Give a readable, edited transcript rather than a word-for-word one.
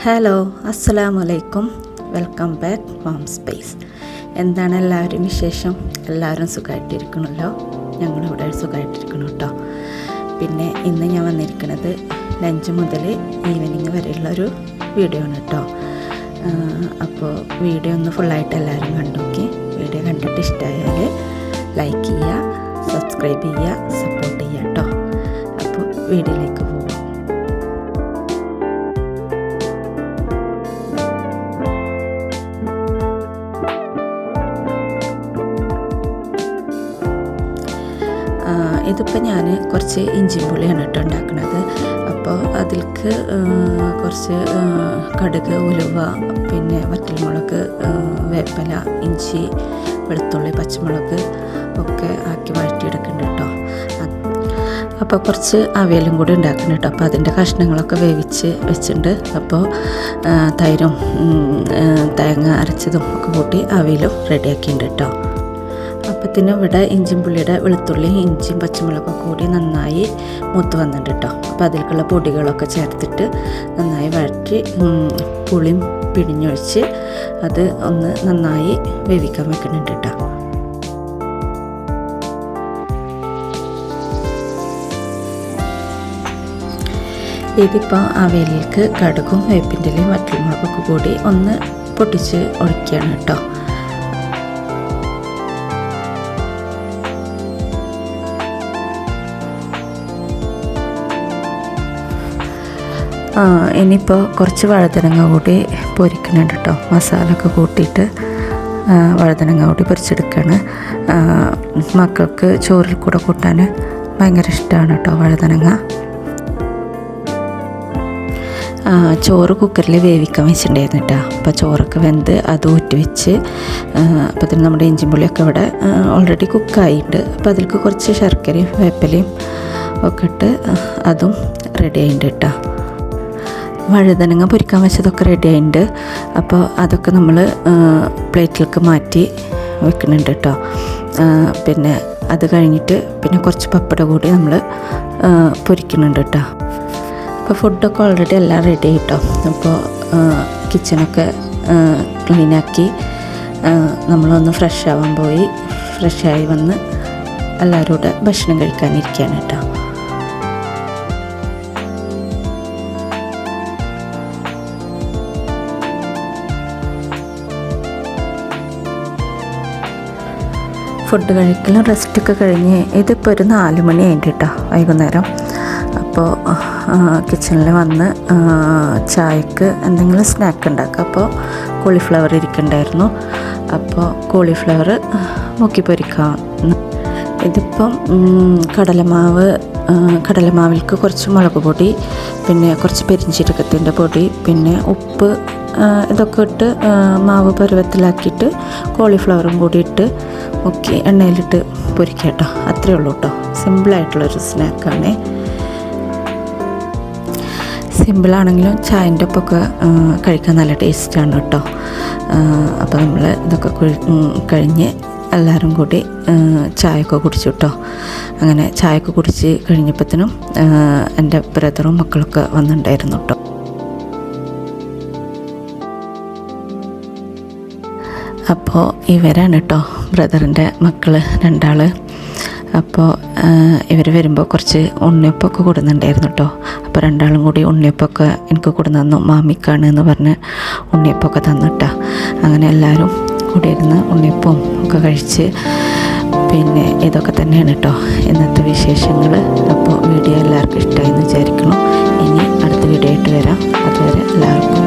Hello, അസ്സലാമലൈക്കും. Welcome back mom space. എന്താണ് എല്ലാവരും വിശേഷം? എല്ലാവരും സുഖമായിട്ടിരിക്കണമല്ലോ. ഞങ്ങളിവിടെ സുഖമായിട്ടിരിക്കണം കേട്ടോ. പിന്നെ ഇന്ന് ഞാൻ വന്നിരിക്കുന്നത് ലഞ്ച് മുതൽ ഈവനിങ് വരെയുള്ളൊരു വീഡിയോ ആണ് കേട്ടോ. അപ്പോൾ വീഡിയോ ഒന്ന് ഫുള്ളായിട്ട് എല്ലാവരും കണ്ടുനോക്കി. വീഡിയോ കണ്ടിട്ട് ഇഷ്ടമായാൽ ലൈക്ക് ചെയ്യുക, സബ്സ്ക്രൈബ് ചെയ്യുക, സപ്പോർട്ട് ചെയ്യുക കേട്ടോ. അപ്പോൾ വീഡിയോയിലേക്ക് പോകും. ഇതിപ്പോൾ ഞാൻ കുറച്ച് ഇഞ്ചി പുളിയാണ് കേട്ടോ ഉണ്ടാക്കുന്നത്. അപ്പോൾ അതിലേക്ക് കുറച്ച് കടുക്, ഉലുവ, പിന്നെ വറ്റൽമുളക്, വേപ്പില, ഇഞ്ചി, വെളുത്തുള്ളി, പച്ചമുളക് ഒക്കെ ആക്കി വഴറ്റിയെടുക്കുന്നുണ്ട് കേട്ടോ. അപ്പോൾ കുറച്ച് അവിയലും കൂടി ഉണ്ടാക്കുന്നുണ്ട് കേട്ടോ. അപ്പോൾ അതിൻ്റെ കഷ്ണങ്ങളൊക്കെ വേവിച്ച് വെച്ചിട്ടുണ്ട്. അപ്പോൾ തൈരും തേങ്ങ അരച്ചതും ഒക്കെ കൂട്ടി അവിയലും റെഡിയാക്കിയിട്ടുണ്ട് കേട്ടോ. അപ്പത്തിന് ഇവിടെ ഇഞ്ചിയും പുള്ളിയുടെ വെളുത്തുള്ളിയും ഇഞ്ചിയും പച്ചമുളകൊക്കെ കൂടി നന്നായി മൂത്ത് വന്നിട്ടുണ്ട് കേട്ടോ. അപ്പോൾ അതിലേക്കുള്ള പൊടികളൊക്കെ ചേർത്തിട്ട് നന്നായി വഴറ്റി പുളിയും പിഴിഞ്ഞൊഴിച്ച് അത് ഒന്ന് നന്നായി വേവിക്കാൻ വെക്കുന്നുണ്ട് കേട്ടോ. ഇതിപ്പോൾ അവിയലിലേക്ക് കടുകും വേപ്പിൻ്റെലയും വറ്റൽമുളകൊക്കെ കൂടി ഒന്ന് പൊട്ടിച്ച് ഒഴിക്കുകയാണ് കേട്ടോ. ഇനിയിപ്പോൾ കുറച്ച് വഴുതനങ്ങ കൂടി പൊരിക്കുന്നുണ്ട് കേട്ടോ. മസാലയൊക്കെ കൂട്ടിയിട്ട് വഴുതനങ്ങ കൂടി പൊരിച്ചെടുക്കുകയാണ്. മക്കൾക്ക് ചോറിൽ കൂടെ കൂട്ടാൻ ഭയങ്കര ഇഷ്ടമാണ് കേട്ടോ വഴുതനങ്ങ. ചോറ് കുക്കറിൽ വേവിക്കാൻ വെച്ചിട്ടുണ്ടായിരുന്നു കേട്ടോ. അപ്പോൾ ചോറൊക്കെ വെന്ത് അത് ഊറ്റി വെച്ച് അപ്പോൾ അതിന് നമ്മുടെ ഇഞ്ചിയും പുളിയൊക്കെ ഇവിടെ ഓൾറെഡി കുക്കായിട്ട്, അപ്പോൾ അതിലേക്ക് കുറച്ച് ശർക്കരയും വേപ്പിലയും ഒക്കെ ഇട്ട് അതും റെഡി ആയിട്ടുണ്ട് കേട്ടോ. വഴുതനങ്ങ പൊരിക്കാൻ വെച്ചതൊക്കെ റെഡി ആയിട്ടുണ്ട്. അപ്പോൾ അതൊക്കെ നമ്മൾ പ്ലേറ്റിലേക്ക് മാറ്റി വെക്കുന്നുണ്ട് കേട്ടോ. പിന്നെ അത് കഴിഞ്ഞിട്ട് പിന്നെ കുറച്ച് പപ്പട കൂടി നമ്മൾ പൊരിക്കുന്നുണ്ട് കേട്ടോ. അപ്പോൾ ഫുഡൊക്കെ ഓൾറെഡി എല്ലാം റെഡി ആയിട്ടോ. അപ്പോൾ കിച്ചണൊക്കെ ക്ലീനാക്കി നമ്മളൊന്ന് ഫ്രഷ് ആവാൻ പോയി. ഫ്രഷായി വന്ന് എല്ലാവരും കൂടെ ഭക്ഷണം കഴിക്കാനിരിക്കുകയാണ് കേട്ടോ. ഫുഡ് കഴിക്കലും റെസ്റ്റൊക്കെ കഴിഞ്ഞ് ഇതിപ്പോൾ ഒരു 4 മണി ആയിട്ട് കേട്ടോ വൈകുന്നേരം. അപ്പോൾ കിച്ചണിൽ വന്ന് ചായക്ക് എന്തെങ്കിലും സ്നാക്ക് ഉണ്ടാക്കുക. അപ്പോൾ കോളിഫ്ലവർ ഇരിക്കണ്ടായിരുന്നു. അപ്പോൾ കോളിഫ്ലവർ മുക്കി പൊരിക്കാം. ഇതിപ്പം കടലമാവിലേക്ക് കുറച്ച് മുളക് പൊടി, പിന്നെ കുറച്ച് പെരിഞ്ചീരകത്തിൻ്റെ പൊടി, പിന്നെ ഉപ്പ് ഇതൊക്കെ ഇട്ട് മാവ് പരുവത്തിലാക്കിയിട്ട് കോളിഫ്ലവറും കൂടി ഇട്ട് മുക്കി എണ്ണയിലിട്ട് പൊരിക്കുക കേട്ടോ. അത്രയേ ഉള്ളൂ കേട്ടോ. സിമ്പിളായിട്ടുള്ളൊരു സ്നാക്കാണ്. സിമ്പിളാണെങ്കിലും ചായൻ്റെ ഒപ്പമൊക്കെ കഴിക്കാൻ നല്ല ടേസ്റ്റാണ് കേട്ടോ. അപ്പോൾ നമ്മൾ ഇതൊക്കെ കഴിഞ്ഞ് എല്ലാവരും കൂടി ചായയൊക്കെ കുടിച്ചു കേട്ടോ. അങ്ങനെ ചായയൊക്കെ കുടിച്ച് കഴിഞ്ഞപ്പോഴത്തേനും എൻ്റെ ബ്രദറും മക്കളൊക്കെ വന്നിട്ടുണ്ടായിരുന്നു കേട്ടോ. അപ്പോൾ ഇവരാണ് കേട്ടോ ബ്രദറിൻ്റെ മക്കൾ 2 അപ്പോൾ ഇവർ വരുമ്പോൾ കുറച്ച് ഉണ്ണിയപ്പമൊക്കെ കൊടുക്കുന്നുണ്ടായിരുന്നു കേട്ടോ. അപ്പോൾ 2 കൂടി ഉണ്ണിയപ്പമൊക്കെ എനിക്ക് കൊടുന്നു തന്നു. മാമിക്കാണ് എന്ന് പറഞ്ഞ് ഉണ്ണിയപ്പമൊക്കെ തന്നിട്ടാ. അങ്ങനെ എല്ലാവരും കൂടി ഇരുന്ന് ഉണ്ണിയപ്പവും ഒക്കെ കഴിച്ച് പിന്നെ ഇതൊക്കെ തന്നെയാണ് കേട്ടോ ഇന്നത്തെ വിശേഷങ്ങൾ. അപ്പോൾ വീഡിയോ എല്ലാവർക്കും ഇഷ്ടമായി എന്ന് വിചാരിക്കണം. ഇനി അടുത്ത വീഡിയോ ആയിട്ട് വരാം. അതുവരെ എല്ലാവർക്കും